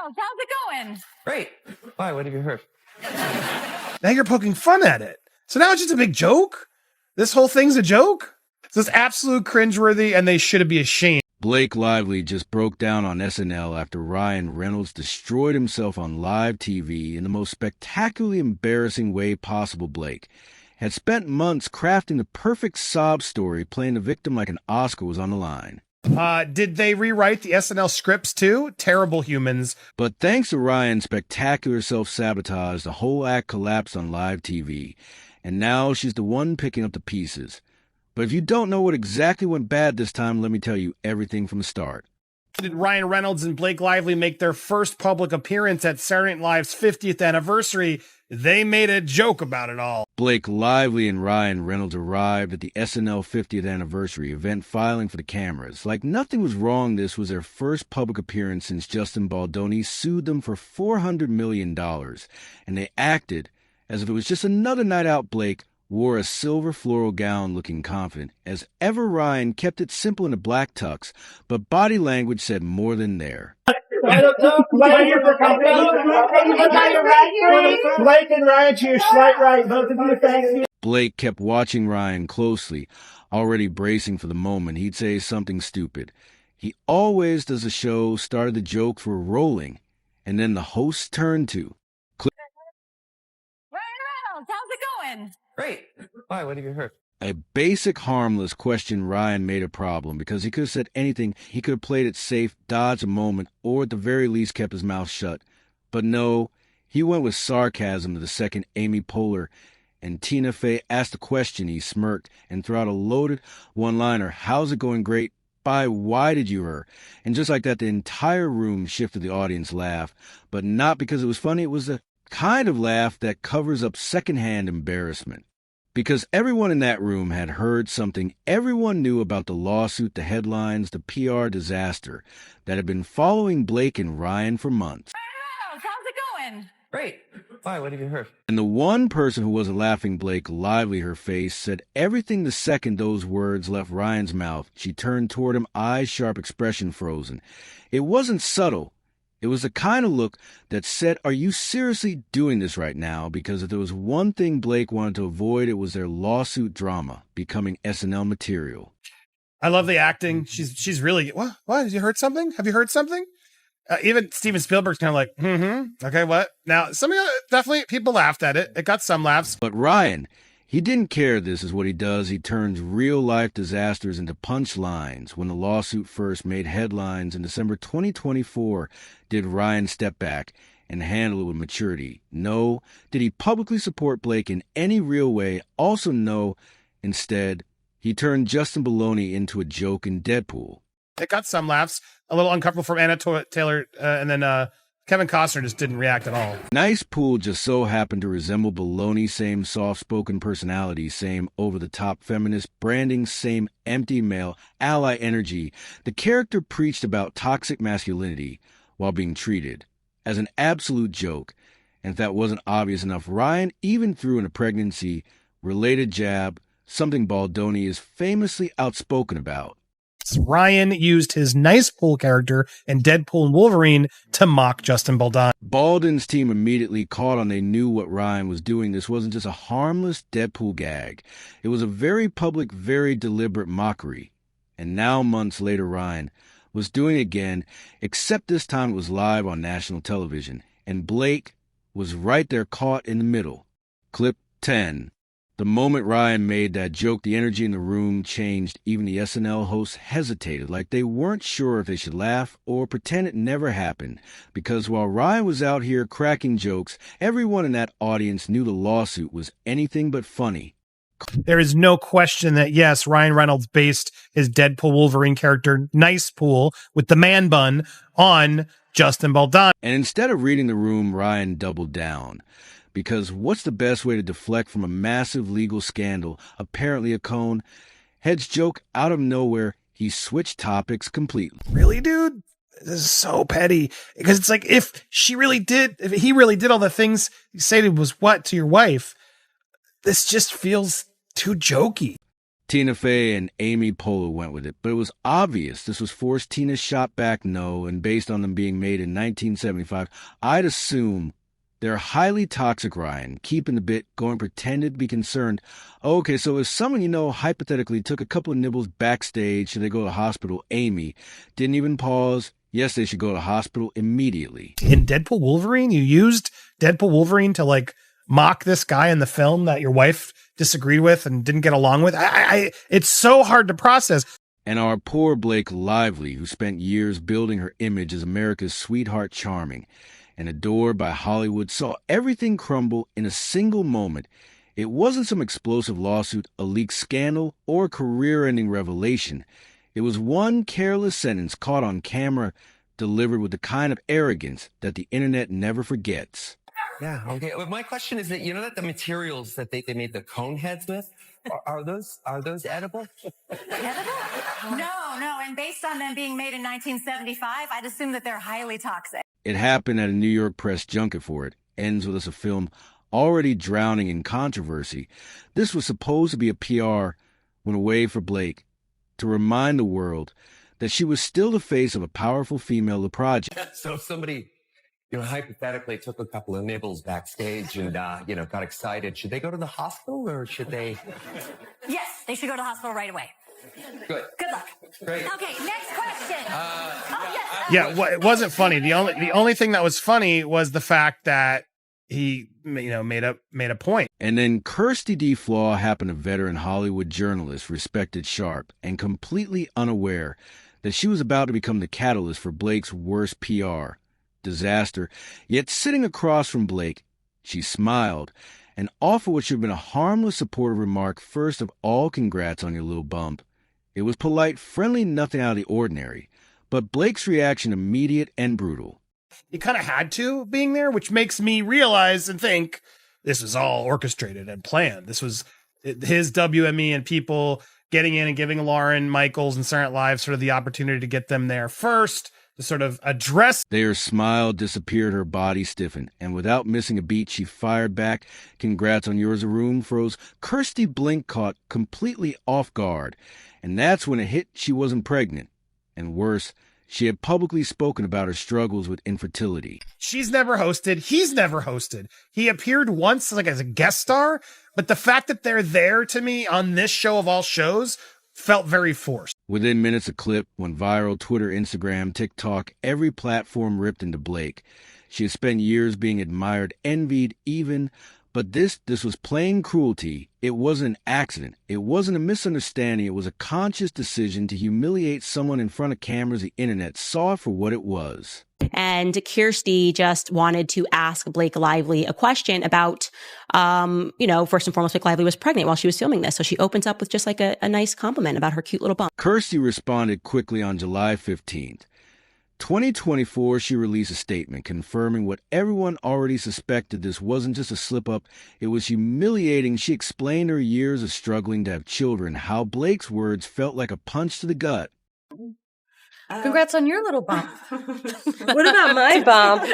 Reynolds, how's it going? Great. Why? What have you heard? Now you're poking fun at it. So now it's just a big joke? This whole thing's a joke? So it's absolute cringeworthy, and they should be ashamed. Blake Lively just broke down on SNL after Ryan Reynolds destroyed himself on live TV in the most spectacularly embarrassing way possible. Blake had spent months crafting the perfect sob story, playing the victim like an Oscar was on the line. Did they rewrite the SNL scripts too? Terrible humans. But thanks to Ryan's spectacular self-sabotage, the whole act collapsed on live TV. And now she's the one picking up the pieces. But if you don't know what exactly went bad this time, let me tell you everything from the start. Did Ryan Reynolds and Blake Lively make their first public appearance at Saturday Night Live's 50th anniversary? They made a joke about it all. Blake Lively and Ryan Reynolds arrived at the SNL 50th anniversary event filing for the cameras. Like nothing was wrong, this was their first public appearance since Justin Baldoni sued them for $400 million. And they acted as if it was just another night out. Blake wore a silver floral gown looking confident. As ever, Ryan kept it simple in a black tux, but body language said more than there. Blake and Ryan to your slight right, both of you, thank you. Blake kept watching Ryan closely, already bracing for the moment he'd say something stupid. He always does a show, started the jokes were rolling, and then the host's turn to. Ryan Reynolds, how's it going? Great. Why? What have you heard? A basic, harmless question Ryan made a problem because he could have said anything. He could have played it safe, dodged a moment, or at the very least kept his mouth shut. But no, he went with sarcasm to the second Amy Poehler, and Tina Fey asked a question. He smirked and threw out a loaded one-liner. How's it going? Great. Bye. Why did you her? And just like that, the entire room shifted the audience laugh, but not because it was funny. It was the kind of laugh that covers up secondhand embarrassment. Because everyone in that room had heard something. Everyone knew about the lawsuit, the headlines, the PR disaster that had been following Blake and Ryan for months. Ryan Reynolds, how's it going? Great. Why? What have you heard? And the one person who wasn't laughing, Blake Lively, her face, said everything the second those words left Ryan's mouth. She turned toward him, eyes sharp, expression frozen. It wasn't subtle. It was the kind of look that said, are you seriously doing this right now? Because if there was one thing Blake wanted to avoid, it was their lawsuit drama becoming SNL material. I love the acting. She's really, what? Have you heard something? Have you heard something? Even Steven Spielberg's kind of like, okay, what? Now, some of you, definitely people laughed at it. It got some laughs. But Ryan, he didn't care. This is what he does. He turns real-life disasters into punchlines. When the lawsuit first made headlines in December 2024, did Ryan step back and handle it with maturity? No. Did he publicly support Blake in any real way? Also no. Instead, he turned Justin Baldoni into a joke in Deadpool. It got some laughs. A little uncomfortable from Anna Taylor, and then Kevin Costner just didn't react at all. Nice Pool just so happened to resemble Baldoni, same soft-spoken personality, same over-the-top feminist branding, same empty male ally energy. The character preached about toxic masculinity while being treated as an absolute joke. And if that wasn't obvious enough, Ryan even threw in a pregnancy-related jab, something Baldoni is famously outspoken about. Ryan used his Nice Pool character in Deadpool and Wolverine to mock Justin Baldoni. Baldwin's team immediately caught on. They knew what Ryan was doing. This wasn't just a harmless Deadpool gag. It was a very public, very deliberate mockery. And now, months later, Ryan was doing it again, except this time it was live on national television. And Blake was right there caught in the middle. Clip 10. The moment Ryan made that joke, the energy in the room changed. Even the SNL hosts hesitated, like they weren't sure if they should laugh or pretend it never happened. Because while Ryan was out here cracking jokes, everyone in that audience knew the lawsuit was anything but funny. There is no question that, yes, Ryan Reynolds based his Deadpool Wolverine character, Nice Pool, with the man bun, on Justin Baldoni. And instead of reading the room, Ryan doubled down. Because what's the best way to deflect from a massive legal scandal, apparently a cone? Head's joke, out of nowhere, he switched topics completely. Really, dude? This is so petty. Because it's like, if he really did all the things you said it was what to your wife, this just feels too jokey. Tina Fey and Amy Poehler went with it, but it was obvious this was forced. Tina shot back no, and based on them being made in 1975, I'd assume they're highly toxic, Ryan. Keeping the bit going, pretended to be concerned. Okay, so if someone you know hypothetically took a couple of nibbles backstage, should they go to hospital? Amy didn't even pause. Yes, they should go to hospital immediately. In Deadpool Wolverine, you used Deadpool Wolverine to like mock this guy in the film that your wife disagreed with and didn't get along with. It's so hard to process. And our poor Blake Lively, who spent years building her image as America's sweetheart charming and adored by Hollywood, saw everything crumble in a single moment. It wasn't some explosive lawsuit, a leaked scandal, or a career-ending revelation. It was one careless sentence caught on camera, delivered with the kind of arrogance that the internet never forgets. Yeah. Okay. Well, my question is that that the materials that they made the cone heads with are those edible? Edible? No. And based on them being made in 1975, I'd assume that they're highly toxic. It happened at a New York press junket for it. Ends with us a film already drowning in controversy. This was supposed to be a PR when a way for Blake to remind the world that she was still the face of a powerful female The Project. So if somebody, hypothetically took a couple of nibbles backstage and, got excited, should they go to the hospital or should they? Yes, they should go to the hospital right away. Good. Good luck. Great. Okay, next question. It wasn't funny. The only thing that was funny was the fact that he, made a point. And then Kirsty D. Flaw happened, a veteran Hollywood journalist, respected sharp, and completely unaware that she was about to become the catalyst for Blake's worst PR disaster. Yet sitting across from Blake, she smiled and offered what should have been a harmless, supportive remark. First of all, congrats on your little bump. It was polite, friendly, nothing out of the ordinary. But Blake's reaction, immediate and brutal. He kind of had to being there, which makes me realize and think this was all orchestrated and planned. This was his WME and people getting in and giving Lauren Michaels and Saturday Night Live sort of the opportunity to get them there first, to sort of address. Their smile disappeared, her body stiffened, and without missing a beat, she fired back. Congrats on yours. The room froze. Kirsty Blink caught completely off guard, and that's when it hit she wasn't pregnant. And worse, she had publicly spoken about her struggles with infertility. She's never hosted. He's never hosted. He appeared once like as a guest star, but the fact that they're there to me on this show of all shows felt very forced. Within minutes, a clip went viral. Twitter, Instagram, TikTok, every platform ripped into Blake. She had spent years being admired, envied, even. But this was plain cruelty. It wasn't an accident. It wasn't a misunderstanding. It was a conscious decision to humiliate someone in front of cameras. The internet saw it for what it was. And Kirsty just wanted to ask Blake Lively a question about, first and foremost, Blake Lively was pregnant while she was filming this. So she opens up with just like a nice compliment about her cute little bump. Kirsty responded quickly on July 15th. 2024, she released a statement confirming what everyone already suspected. This wasn't just a slip-up. It was humiliating. She explained her years of struggling to have children, how Blake's words felt like a punch to the gut. Congrats on your little bump. What about my bump?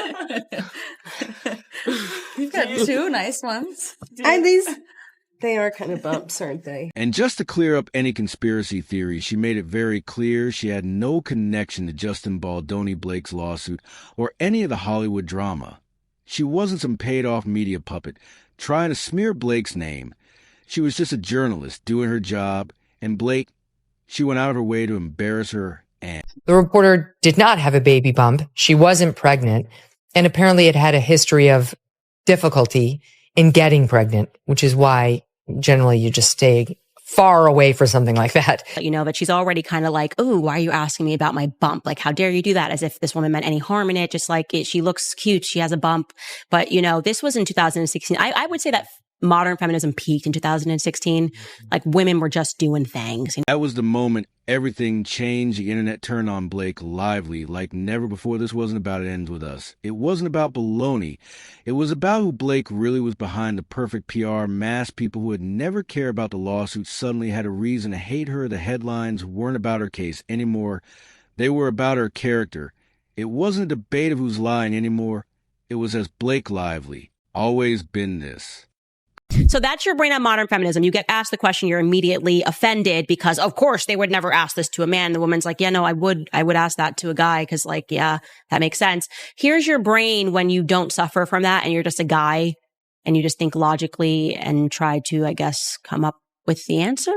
You've got two nice ones. They are kind of bumps, aren't they? And just to clear up any conspiracy theories, she made it very clear she had no connection to Justin Baldoni Blake's lawsuit or any of the Hollywood drama. She wasn't some paid-off media puppet trying to smear Blake's name. She was just a journalist doing her job, and Blake, she went out of her way to embarrass her. And the reporter did not have a baby bump. She wasn't pregnant, and apparently it had a history of difficulty in getting pregnant, which is why generally you just stay far away for something like that. But she's already kind of like, oh, why are you asking me about my bump? Like, how dare you do that? As if this woman meant any harm in it. Just like she looks cute. She has a bump. But, this was in 2016. I would say that modern feminism peaked in 2016. Like women were just doing things. That was the moment everything changed. The internet turned on Blake Lively like never before. This wasn't about It Ends With Us. It wasn't about baloney. It was about who Blake really was behind. The perfect PR. Mass people who had never cared about the lawsuit suddenly had a reason to hate her. The headlines weren't about her case anymore. They were about her character. It wasn't a debate of who's lying anymore. It was as Blake Lively. Always been this. So that's your brain on modern feminism. You get asked the question, you're immediately offended because of course they would never ask this to a man. The woman's like, yeah, no, I would ask that to a guy because like, yeah, that makes sense. Here's your brain when you don't suffer from that and you're just a guy and you just think logically and try to, I guess, come up with the answer.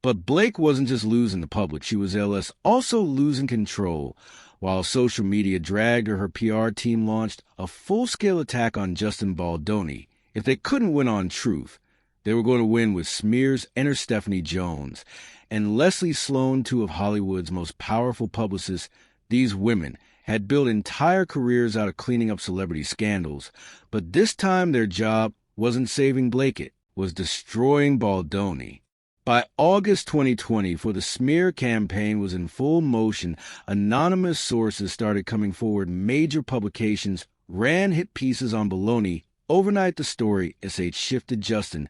But Blake wasn't just losing the public. She was LS also losing control. While social media dragged her PR team launched a full-scale attack on Justin Baldoni. If they couldn't win on truth, they were going to win with smears and her Stephanie Jones. And Leslie Sloan, two of Hollywood's most powerful publicists, these women had built entire careers out of cleaning up celebrity scandals. But this time their job wasn't saving Blake, it was destroying Baldoni. By August 2020, for the smear campaign was in full motion, anonymous sources started coming forward. Major publications ran hit pieces on Baloney. Overnight, the story, S.H. shifted. Justin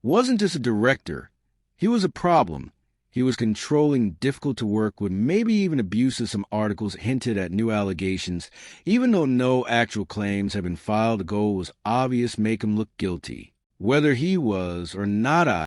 wasn't just a director. He was a problem. He was controlling, difficult to work with, maybe even abusive. Some articles hinted at new allegations. Even though no actual claims had been filed, the goal was obvious: make him look guilty. Whether he was or not,